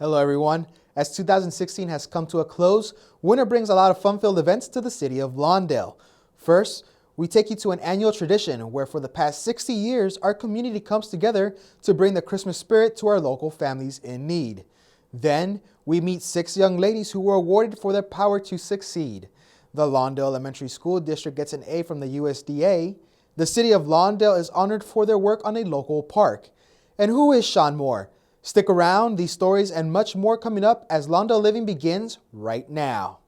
Hello everyone. As 2016 has come to a close, winter brings a lot of fun-filled events to the city of Lawndale. First, we take you to an annual tradition where for the past 60 years, our community comes together to bring the Christmas spirit to our local families in need. Then, we meet 6 young ladies who were awarded for their power to succeed. The Lawndale Elementary School District gets an A from the USDA. The city of Lawndale is honored for their work on a local park. And who is Sean Moore? Stick around, these stories and much more coming up as Lawndale Living begins right now.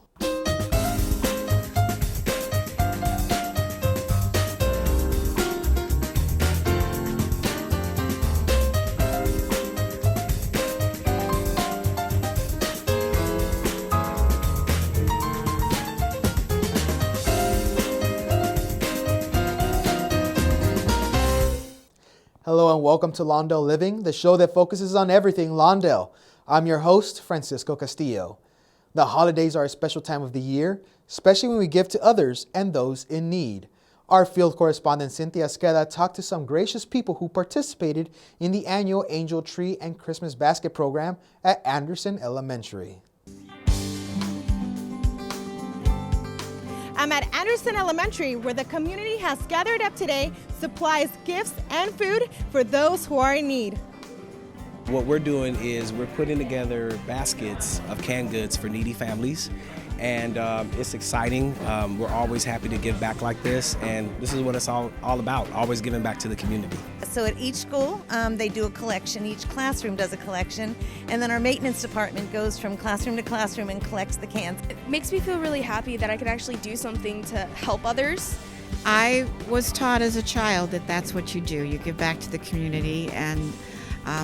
Hello and welcome to Lawndale Living, the show that focuses on everything Lawndale. I'm your host, Francisco Castillo. The holidays are a special time of the year, especially when we give to others and those in need. Our field correspondent Cynthia Esqueda talked to some gracious people who participated in the annual Angel Tree and Christmas Basket program at Anderson Elementary. I'm at Anderson Elementary, where the community has gathered up today, supplies, gifts, and food for those who are in need. What we're doing is we're putting together baskets of canned goods for needy families, and it's exciting. We're always happy to give back like this, and this is what it's all about, always giving back to the community. So at each school, they do a collection. Each classroom does a collection, and then our maintenance department goes from classroom to classroom and collects the cans. It makes me feel really happy that I could actually do something to help others. I was taught as a child that that's what you do. You give back to the community, and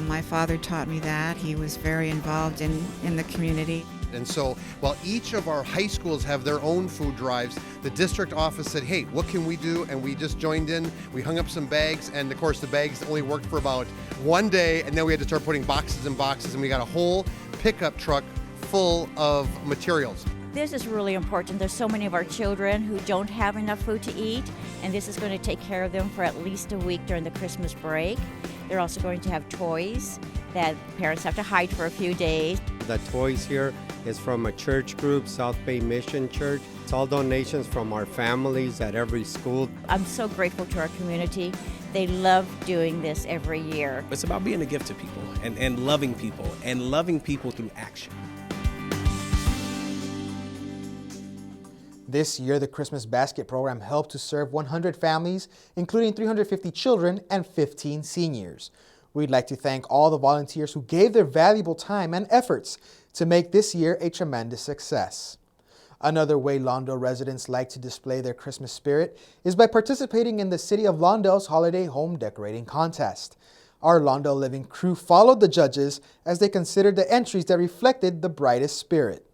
my father taught me that. He was very involved in the community. And so while each of our high schools have their own food drives, the district office said, hey, what can we do? And we just joined in. We hung up some bags, and of course the bags only worked for about one day, and then we had to start putting boxes and boxes, and we got a whole pickup truck full of materials. This is really important. There's so many of our children who don't have enough food to eat, and this is going to take care of them for at least a week during the Christmas break. They're also going to have toys that parents have to hide for a few days. The toys here is from a church group, South Bay Mission Church. It's all donations from our families at every school. I'm so grateful to our community. They love doing this every year. It's about being a gift to people and loving people through action. This year, the Christmas Basket program helped to serve 100 families, including 350 children and 15 seniors. We'd like to thank all the volunteers who gave their valuable time and efforts to make this year a tremendous success. Another way Lawndale residents like to display their Christmas spirit is by participating in the City of Lawndale's Holiday Home Decorating Contest. Our Lawndale Living crew followed the judges as they considered the entries that reflected the brightest spirit.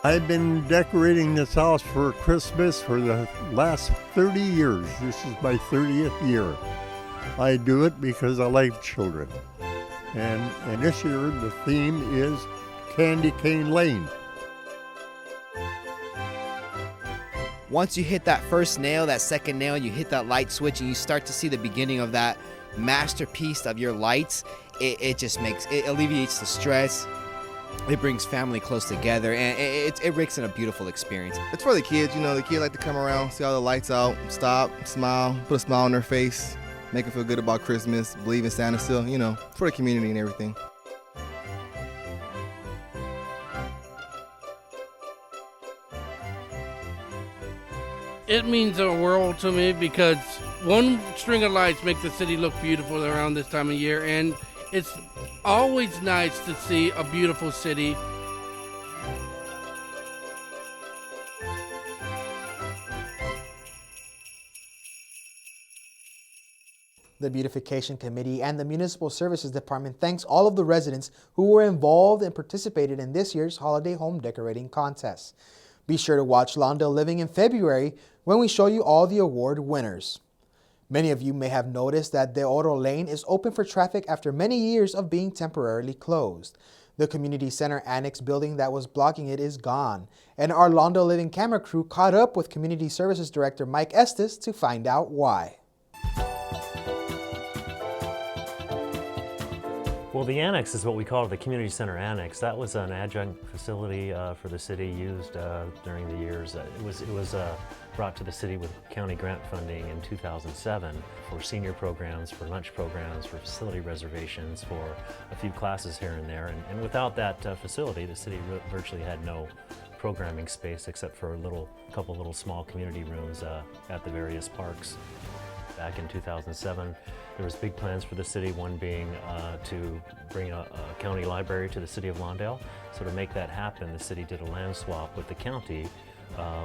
I've been decorating this house for Christmas for the last 30 years. This is my 30th year. I do it because I like children. And this year the theme is Candy Cane Lane. Once you hit that first nail, that second nail, you hit that light switch and you start to see the beginning of that masterpiece of your lights, it just it alleviates the stress. It brings family close together, and it makes it a beautiful experience. It's for the kids, you know, the kids like to come around, see all the lights out, stop, smile, put a smile on their face, make them feel good about Christmas, believe in Santa still, you know, for the community and everything. It means the world to me because one string of lights makes the city look beautiful around this time of year, and it's always nice to see a beautiful city. The Beautification Committee and the Municipal Services Department thanks all of the residents who were involved and participated in this year's Holiday Home Decorating Contest. Be sure to watch Lawndale Living in February when we show you all the award winners. Many of you may have noticed that De Oro Lane is open for traffic after many years of being temporarily closed. The community center annex building that was blocking it is gone, and our Lawndale Living camera crew caught up with Community Services Director Mike Estes to find out why. Well, the annex is what we call the community center annex. That was an adjunct facility for the city used during the years. It was brought to the city with county grant funding in 2007 for senior programs, for lunch programs, for facility reservations, for a few classes here and there. And without that facility, the city virtually had no programming space except for a couple little small community rooms at the various parks. Back in 2007, there was big plans for the city, one being to bring a county library to the city of Lawndale. So to make that happen, the city did a land swap with the county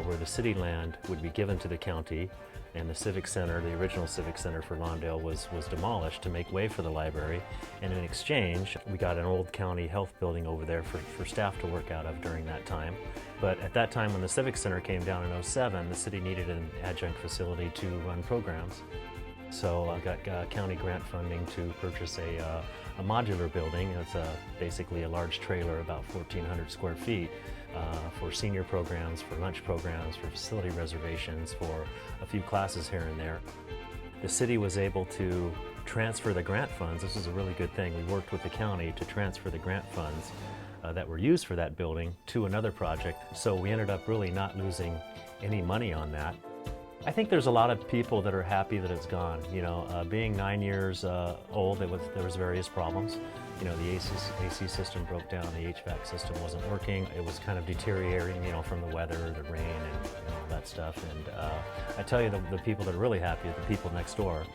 where the city land would be given to the county, and the civic center, the original civic center for Lawndale, was demolished to make way for the library. And in exchange, we got an old county health building over there for staff to work out of during that time. But at that time, when the civic center came down in 2007, the city needed an adjunct facility to run programs. So I got county grant funding to purchase a modular building. It's basically a large trailer, about 1,400 square feet, for senior programs, for lunch programs, for facility reservations, for a few classes here and there. The city was able to transfer the grant funds. This is a really good thing. We worked with the county to transfer the grant funds that were used for that building to another project. So we ended up really not losing any money on that. I think there's a lot of people that are happy that it's gone. You know, being 9 years old, there was various problems. You know, the AC system broke down, the HVAC system wasn't working. It was kind of deteriorating, you know, from the weather, the rain, and all that stuff. And I tell you, the people that are really happy are the people next door,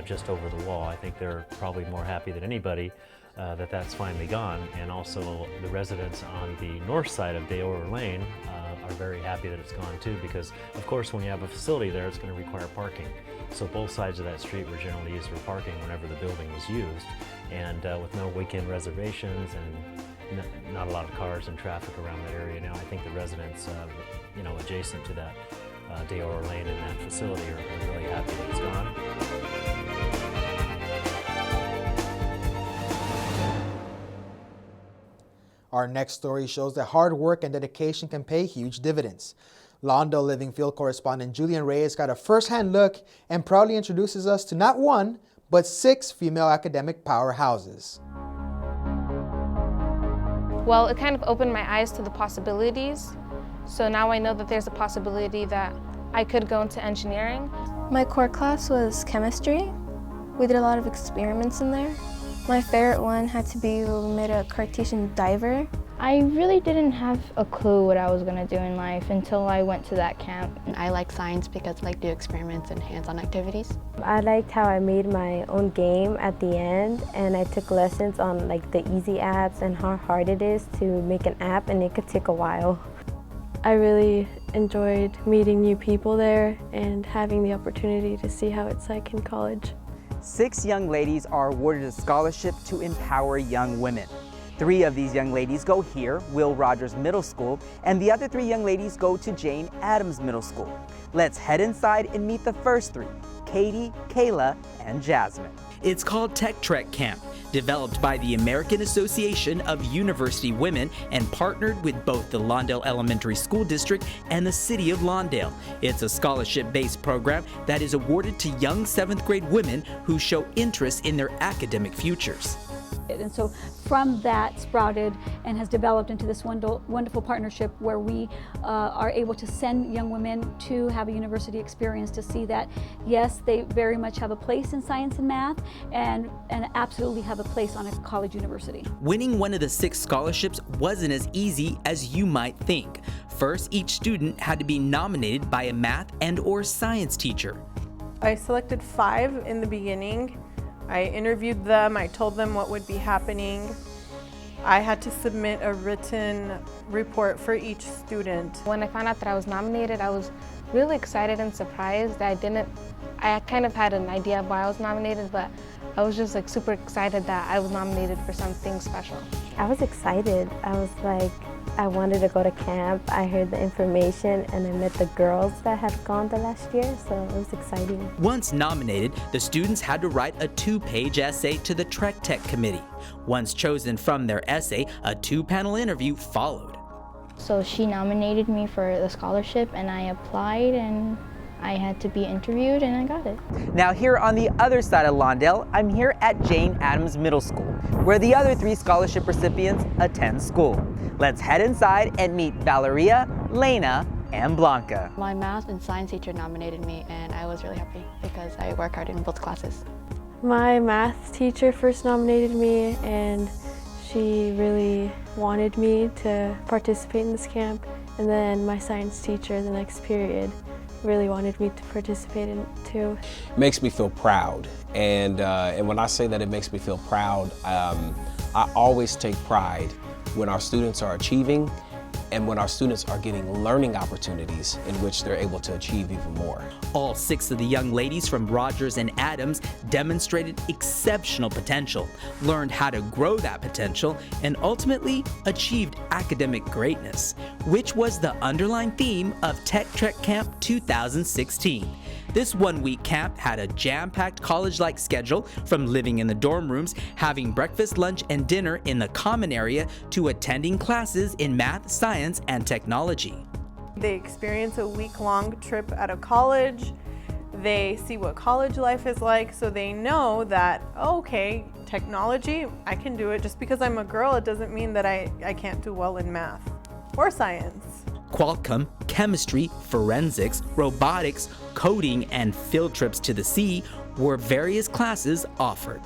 just over the wall. I think they're probably more happy than anybody that that's finally gone. And also the residents on the north side of Deora Lane are very happy that it's gone too, because of course when you have a facility there, it's going to require parking. So both sides of that street were generally used for parking whenever the building was used. And with no weekend reservations and not a lot of cars and traffic around that area now, I think the residents you know, adjacent to that Deora Lane and that facility are really happy that it's gone. Our next story shows that hard work and dedication can pay huge dividends. Lawndale Living field correspondent Julian Reyes got a first-hand look and proudly introduces us to not one, but 6 female academic powerhouses. Well, it kind of opened my eyes to the possibilities. So now I know that there's a possibility that I could go into engineering. My core class was chemistry. We did a lot of experiments in there. My favorite one had to be when we made a Cartesian diver. I really didn't have a clue what I was going to do in life until I went to that camp. I like science because I like to do experiments and hands-on activities. I liked how I made my own game at the end, and I took lessons on like the easy apps and how hard it is to make an app, and it could take a while. I really enjoyed meeting new people there and having the opportunity to see how it's like in college. 6 young ladies are awarded a scholarship to empower young women. 3 of these young ladies go here, Will Rogers Middle School, and the other 3 young ladies go to Jane Addams Middle School. Let's head inside and meet the first 3, Katie, Kayla, and Jasmine. It's called Tech Trek Camp, developed by the American Association of University Women and partnered with both the Lawndale Elementary School District and the City of Lawndale. It's a scholarship-based program that is awarded to young 7th grade women who show interest in their academic futures. And so from that sprouted and has developed into this wonderful partnership where we are able to send young women to have a university experience to see that, yes, they very much have a place in science and math and absolutely have a place on a college university. Winning one of the 6 scholarships wasn't as easy as you might think. First, each student had to be nominated by a math and/or science teacher. I selected 5 in the beginning. I interviewed them, I told them what would be happening. I had to submit a written report for each student. When I found out that I was nominated, I was really excited and surprised. I kind of had an idea of why I was nominated, but I was just like super excited that I was nominated for something special. I was excited. I was like, I wanted to go to camp. I heard the information and I met the girls that had gone the last year, so it was exciting. Once nominated, the students had to write a 2-page essay to the Trek Tech committee. Once chosen from their essay, a 2-panel interview followed. So she nominated me for the scholarship and I applied and I had to be interviewed and I got it. Now here on the other side of Lawndale, I'm here at Jane Addams Middle School, where the other 3 scholarship recipients attend school. Let's head inside and meet Valeria, Lena, and Blanca. My math and science teacher nominated me and I was really happy because I work hard in both classes. My math teacher first nominated me and she really wanted me to participate in this camp. And then my science teacher the next period really wanted me to participate in it too. It makes me feel proud, and when I say that it makes me feel proud, I always take pride when our students are achieving and when our students are getting learning opportunities in which they're able to achieve even more. All 6 of the young ladies from Rogers and Adams demonstrated exceptional potential, learned how to grow that potential, and ultimately achieved academic greatness, which was the underlying theme of Tech Trek Camp 2016. This 1-week camp had a jam-packed college-like schedule, from living in the dorm rooms, having breakfast, lunch, and dinner in the common area, to attending classes in math, science, and technology. They experience a week-long trip at a college. They see what college life is like, so they know that, oh, okay, technology, I can do it. Just because I'm a girl, it doesn't mean that I can't do well in math or science. Qualcomm, chemistry, forensics, robotics, coding, and field trips to the sea were various classes offered.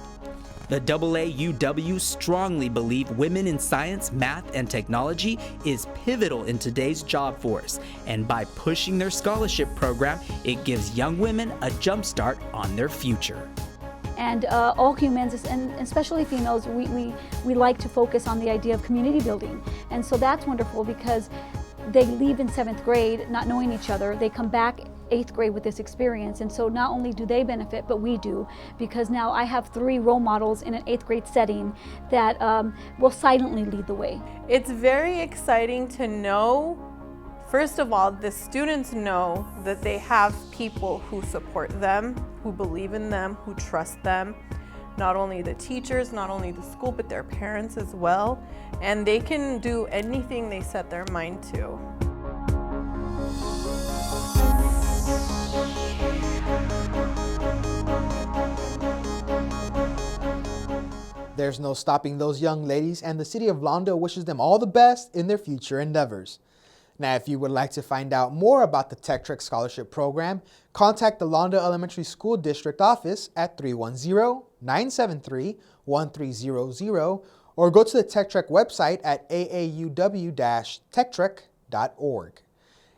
The AAUW strongly believe women in science, math, and technology is pivotal in today's job force, and by pushing their scholarship program, it gives young women a jump start on their future. And all humans, and especially females, we like to focus on the idea of community building. And so that's wonderful because they leave in 7th grade not knowing each other. They come back 8th grade with this experience, and so not only do they benefit, but we do, because now I have 3 role models in an 8th grade setting that will silently lead the way. It's very exciting to know, first of all, the students know that they have people who support them, who believe in them, who trust them. Not only the teachers, not only the school, but their parents as well. And they can do anything they set their mind to. There's no stopping those young ladies, and the City of Lawndale wishes them all the best in their future endeavors. Now, if you would like to find out more about the Tech Trek Scholarship Program, contact the Lawndale Elementary School District Office at 310-973-1300 or go to the Tech Trek website at aauw-techtrek.org.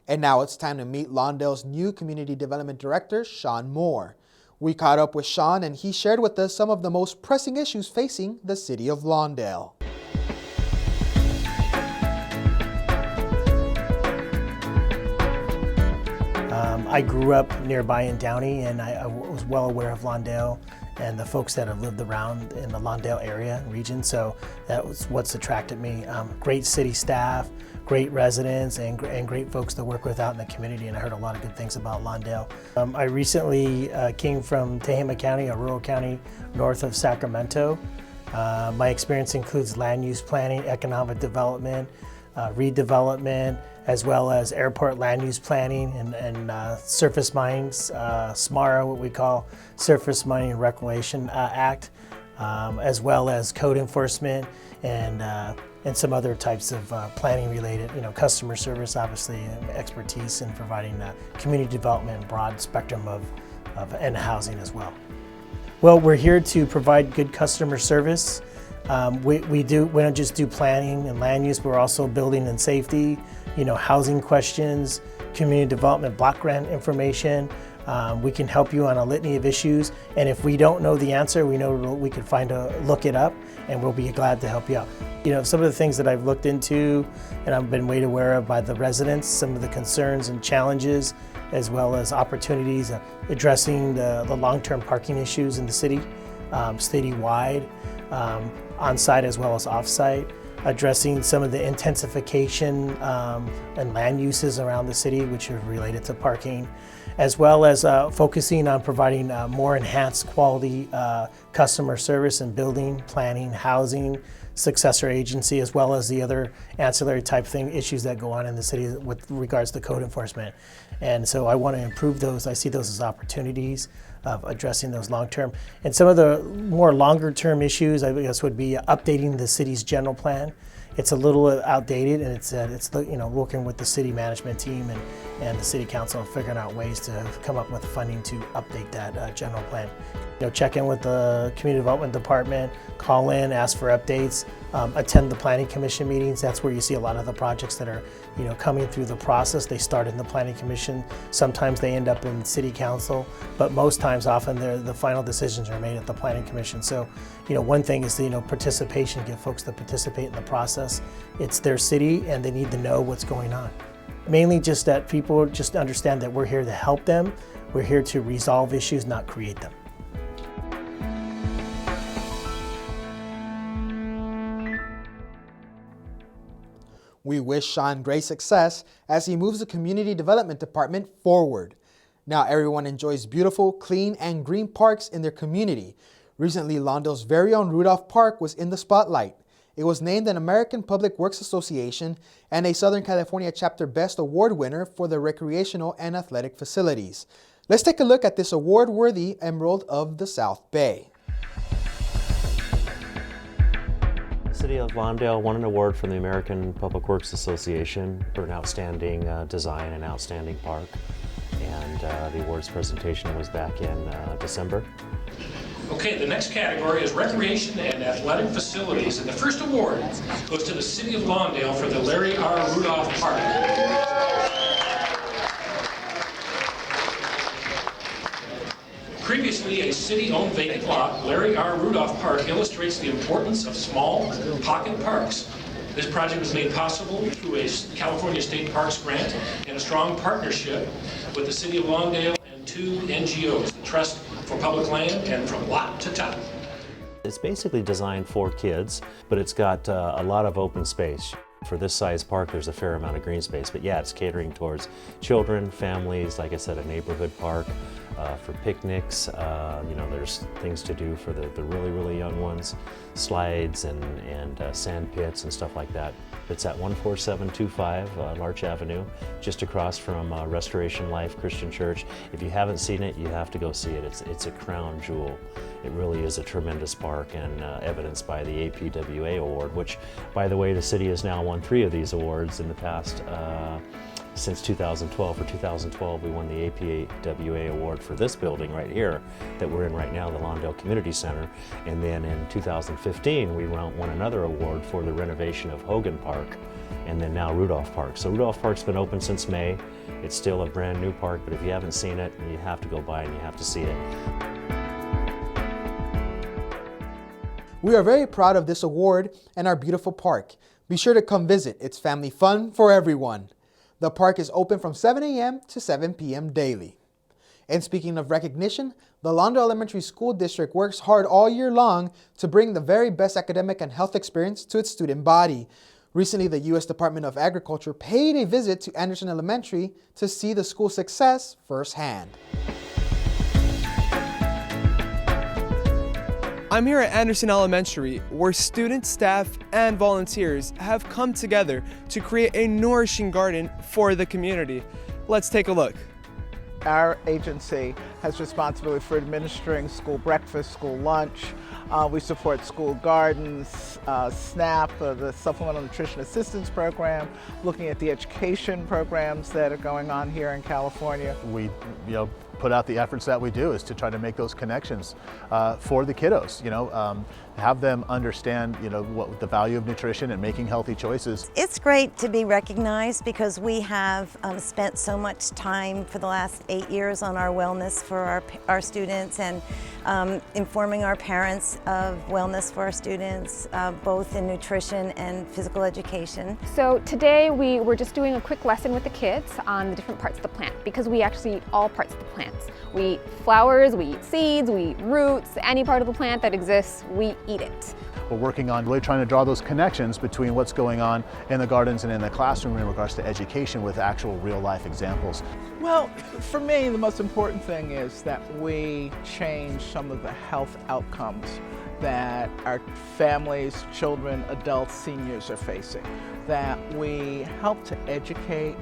And now it's time to meet Lawndale's new Community Development Director, Sean Moore. We caught up with Sean and he shared with us some of the most pressing issues facing the City of Lawndale. I grew up nearby in Downey, and I was well aware of Lawndale and the folks that have lived around in the Lawndale area region, so that was what's attracted me. Great city staff, great residents, and great folks to work with out in the community, and I heard a lot of good things about Lawndale. I recently came from Tehama County, a rural county north of Sacramento. My experience includes land use planning, economic development, redevelopment, as well as airport land use planning and surface mines, SMARA, what we call Surface Mining and Reclamation Act, as well as code enforcement and some other types of planning related, customer service, obviously, and expertise in providing community development and broad spectrum and housing as well. Well, we're here to provide good customer service. We don't just do planning and land use, but we're also building and safety, housing questions, community development, block grant information. We can help you on a litany of issues, and if we don't know the answer, we know we can look it up, and we'll be glad to help you out. Some of the things that I've looked into and I've been made aware of by the residents, some of the concerns and challenges, as well as opportunities addressing the long-term parking issues in the city, citywide, on-site as well as off-site. addressing some of the intensification and land uses around the city, which are related to parking, as well as focusing on providing more enhanced quality customer service in building, planning, housing, successor agency, as well as the other ancillary type issues that go on in the city with regards to code enforcement. And so I want to improve those. I see those as opportunities of addressing those long term. And some of the more longer term issues, I guess, would be updating the city's general plan. It's a little outdated, and it's working with the city management team and the city council, figuring out ways to come up with funding to update that general plan. Check in with the community development department, call in, ask for updates, attend the planning commission meetings. That's where you see a lot of the projects that are coming through the process. They start in the planning commission. Sometimes they end up in city council, but most times, often, the final decisions are made at the planning commission. So, one thing is participation, get folks to participate in the process. It's their city, and they need to know what's going on. Mainly just that people just understand that we're here to help them. We're here to resolve issues, not create them. We wish Sean great success as he moves the Community Development Department forward. Now everyone enjoys beautiful, clean, and green parks in their community. Recently, Lawndale's very own Rudolph Park was in the spotlight. It was named an American Public Works Association and a Southern California Chapter Best Award winner for the recreational and athletic facilities. Let's take a look at this award-worthy emerald of the South Bay. The City of Lawndale won an award from the American Public Works Association for an outstanding design and outstanding park. And the awards presentation was back in December. Okay, the next category is recreation and athletic facilities, and the first award goes to the City of Lawndale for the Larry R. Rudolph Park. Previously a city-owned vacant lot, Larry R. Rudolph Park illustrates the importance of small pocket parks. This project was made possible through a California State Parks grant and a strong partnership with the City of Lawndale and two NGOs, the Trust for Public Land and From Lot to Top. It's basically designed for kids, but it's got a lot of open space. For this size park, there's a fair amount of green space, but yeah, it's catering towards children, families, like I said, a neighborhood park. For picnics, there's things to do for the really, really young ones, slides and sand pits and stuff like that. It's at 14725 Larch Avenue, just across from Restoration Life Christian Church. If you haven't seen it, you have to go see it. It's a crown jewel. It really is a tremendous park, and evidenced by the APWA award, which, by the way, the city has now won 3 of these awards in the past since 2012. For 2012, we won the APWA award for this building right here that we're in right now, the Lawndale Community Center. And then in 2015, we won another award for the renovation of Hogan Park, and then now Rudolph Park. So Rudolph Park's been open since May. It's still a brand new park, but if you haven't seen it, you have to go by and you have to see it. We are very proud of this award and our beautiful park. Be sure to come visit. It's family fun for everyone. The park is open from 7 a.m. to 7 p.m. daily. And speaking of recognition, the Lawndale Elementary School District works hard all year long to bring the very best academic and health experience to its student body. Recently, the U.S. Department of Agriculture paid a visit to Anderson Elementary to see the school's success firsthand. I'm here at Anderson Elementary, where students, staff, and volunteers have come together to create a nourishing garden for the community. Let's take a look. Our agency has responsibility for administering school breakfast, school lunch. We support school gardens, SNAP, the Supplemental Nutrition Assistance Program, looking at the education programs that are going on here in California. We, put out the efforts that we do is to try to make those connections for the kiddos, have them understand, what the value of nutrition and making healthy choices. It's great to be recognized because we have spent so much time for the last 8 years on our wellness for our students and informing our parents of wellness for our students, both in nutrition and physical education. So today we were just doing a quick lesson with the kids on the different parts of the plant, because we actually eat all parts of the plants. We eat flowers, we eat seeds, we eat roots, any part of the plant that exists, we eat it. we're working on really trying to draw those connections between what's going on in the gardens and in the classroom in regards to education with actual real-life examples. Well, for me, the most important thing is that we change some of the health outcomes that our families, children, adults, seniors are facing. That we help to educate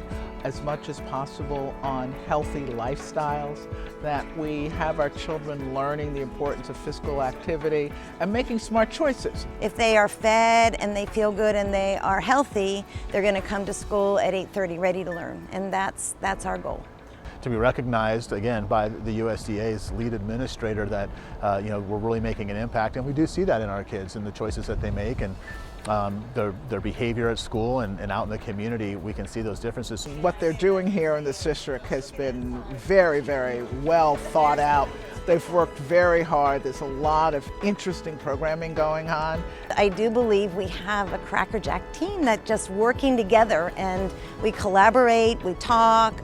as much as possible on healthy lifestyles, that we have our children learning the importance of physical activity and making smart choices. If they are fed and they feel good and they are healthy, they're going to come to school at 8:30 ready to learn, and that's our goal. To be recognized again by the USDA's lead administrator that we're really making an impact, and we do see that in our kids and the choices that they make and their behavior at school and out in the community. We can see those differences. What they're doing here in this district has been very, very well thought out. They've worked very hard. There's a lot of interesting programming going on. I do believe we have a Cracker Jack team that's just working together, and we collaborate, we talk,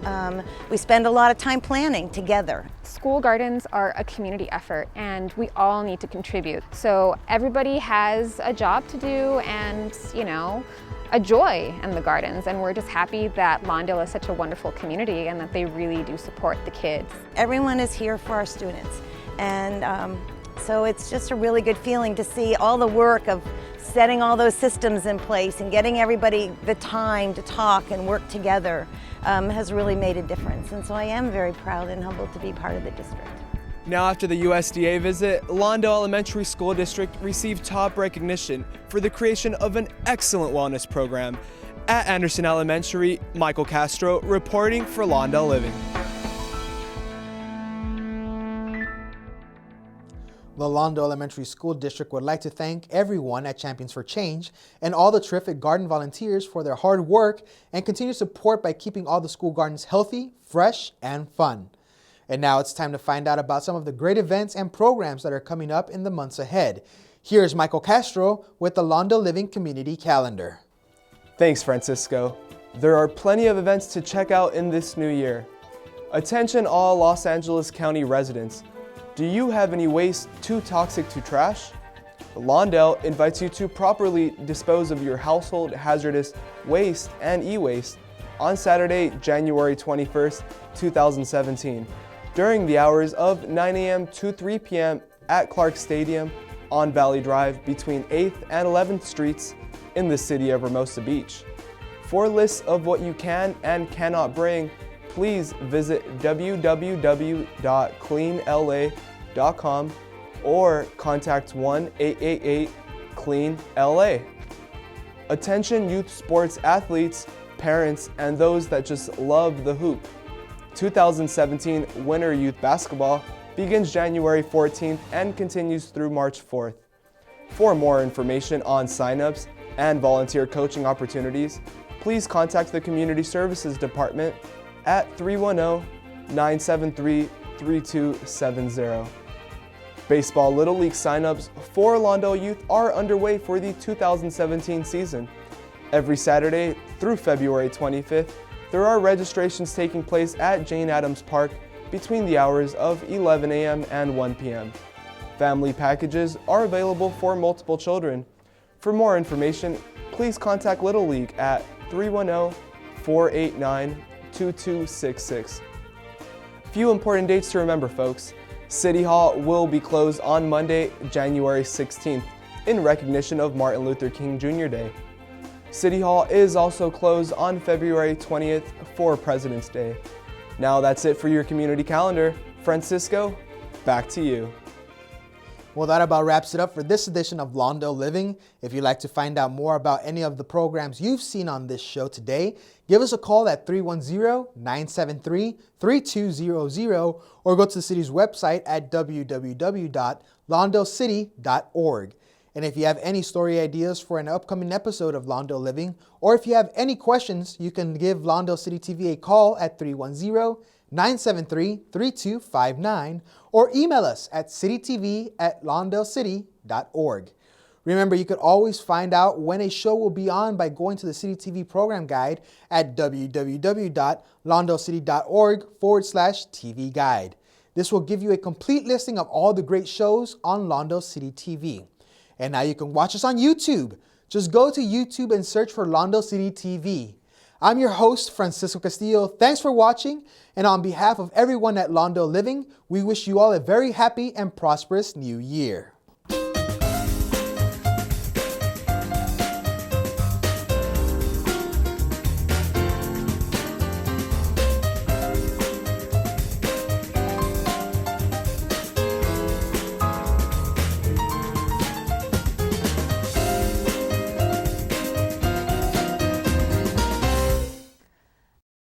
we spend a lot of time planning together. School gardens are a community effort and we all need to contribute. So everybody has a job to do and, a joy in the gardens, and we're just happy that Lawndale is such a wonderful community and that they really do support the kids. Everyone is here for our students, and so it's just a really good feeling to see all the work of setting all those systems in place and getting everybody the time to talk and work together has really made a difference. And so I am very proud and humbled to be part of the district. Now, after the USDA visit, Lawndale Elementary School District received top recognition for the creation of an excellent wellness program. At Anderson Elementary, Michael Castro reporting for Lawndale Living. The Lawndale Elementary School District would like to thank everyone at Champions for Change and all the terrific garden volunteers for their hard work and continued support by keeping all the school gardens healthy, fresh, and fun. And now it's time to find out about some of the great events and programs that are coming up in the months ahead. Here's Michael Castro with the Lawndale Living Community Calendar. Thanks, Francisco. There are plenty of events to check out in this new year. Attention all Los Angeles County residents. Do you have any waste too toxic to trash? Lawndale invites you to properly dispose of your household hazardous waste and e-waste on Saturday, January 21st, 2017, during the hours of 9 a.m. to 3 p.m. at Clark Stadium on Valley Drive between 8th and 11th Streets in the city of Hermosa Beach. For lists of what you can and cannot bring, please visit www.cleanla.com or contact 1-888-CLEAN-LA. Attention youth sports athletes, parents, and those that just love the hoop. 2017 Winter Youth Basketball begins January 14th and continues through March 4th. For more information on signups and volunteer coaching opportunities, please contact the Community Services Department at 310-973-3270. Baseball Little League signups for Lawndale Youth are underway for the 2017 season. Every Saturday through February 25th, there are registrations taking place at Jane Addams Park between the hours of 11 a.m. and 1 p.m. Family packages are available for multiple children. For more information, please contact Little League at 310-489-2266. Few important dates to remember, folks. City Hall will be closed on Monday, January 16th, in recognition of Martin Luther King Jr. Day. City Hall is also closed on February 20th for President's Day. Now that's it for your community calendar. Francisco, back to you. Well, that about wraps it up for this edition of Lawndale Living. If you'd like to find out more about any of the programs you've seen on this show today, give us a call at 310-973-3200 or go to the city's website at www.lawndale.city.org. And if you have any story ideas for an upcoming episode of Lawndale Living, or if you have any questions, you can give Lawndale City TV a call at 310-973-3259 or email us at citytv@lawndalecity.org. Remember, you could always find out when a show will be on by going to the City TV program guide at www.lawndalecity.org/TV guide. This will give you a complete listing of all the great shows on Lawndale City TV. And now you can watch us on YouTube. Just go to YouTube and search for Lawndale City TV. I'm your host, Francisco Castillo. Thanks for watching. And on behalf of everyone at Lawndale Living, we wish you all a very happy and prosperous new year.